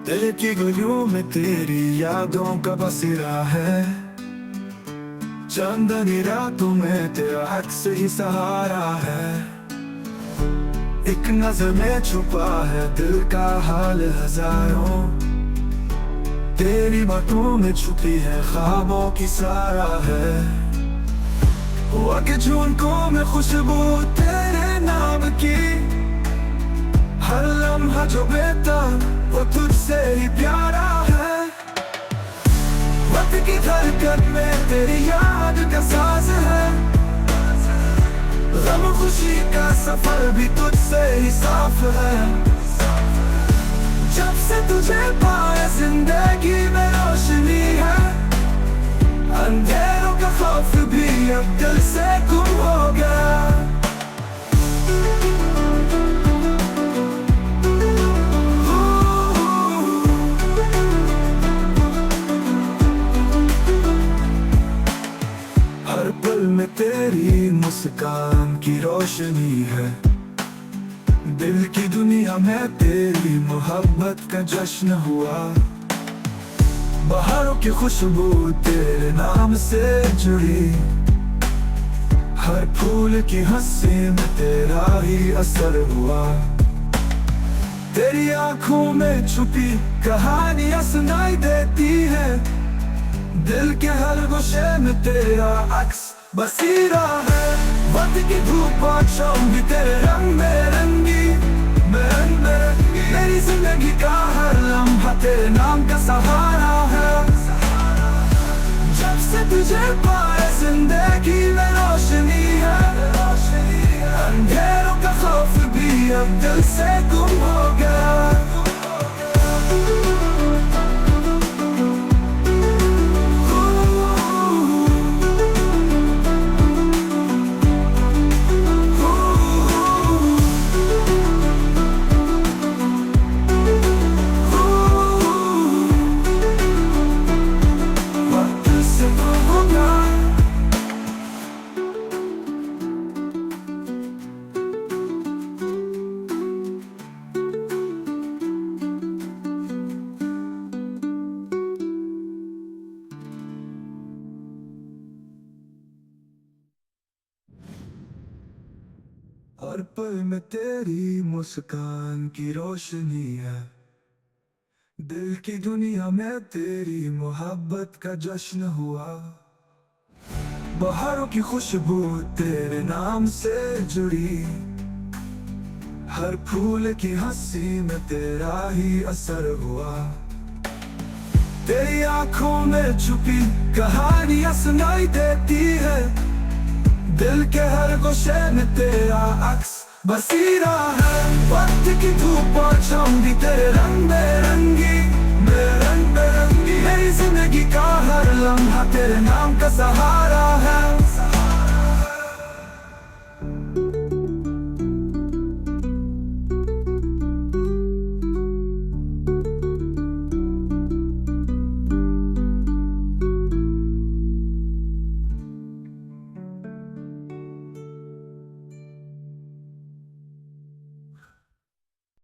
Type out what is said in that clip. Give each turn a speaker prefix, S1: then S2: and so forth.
S1: दिल की गलियों में तेरी यादों का बसेरा है। चंदनी रातों में तेरा अक्स ही सहारा है। एक नजर में छुपा है दिल का हाल हजारों। तेरी बातों में छुपी है ख्वाबों की सारा है। हुआ कि झुमकों में खुशबू तेरे नाम की। हर लम्हा जो बेटा वो तुझसे ही प्यारा है। वक्त की धड़कन में तेरी याद का साज है। गम खुशी का सफर भी तुझसे ही साफ है। जब से तुझे पाया जिंदगी में रोशनी है। अंधेरों का खौफ भी अब दिल से गुम हो गया। हर पल में तेरी मुस्कान की रोशनी है। दिल की दुनिया में तेरी मोहब्बत का जश्न हुआ। बहारों की खुशबू तेरे नाम से जुड़ी। हर फूल की हंसी में तेरा ही असर हुआ। तेरी आंखों में छुपी कहानियां सुनाई देती है। दिल के हर गोशे में तेरा अक्स बसीरा है। वक्त की धूप और शाम भी तेरे रंग में रंगी। मेरी जिंदगी का हर लम्हा तेरे नाम का सहारा है। जब से तुझे पाया जिंदगी में रोशनी है। अंधेरों का खौफ भी अब दिल से गुम हो गया। हर पल में तेरी मुस्कान की रोशनी है। दिल की दुनिया में तेरी मोहब्बत का जश्न हुआ। बहारों की खुशबू तेरे नाम से जुड़ी। हर फूल की हंसी में तेरा ही असर हुआ। तेरी आंखों में छुपी कहानियां सुनाई देती है। दिल के हर गोशे में तेरा अक्स बसीरा है। वक्त की धूप और शाम भी तेरे रंग में रंगी। मेरी जिंदगी का हर लम्हा तेरे नाम का सहारा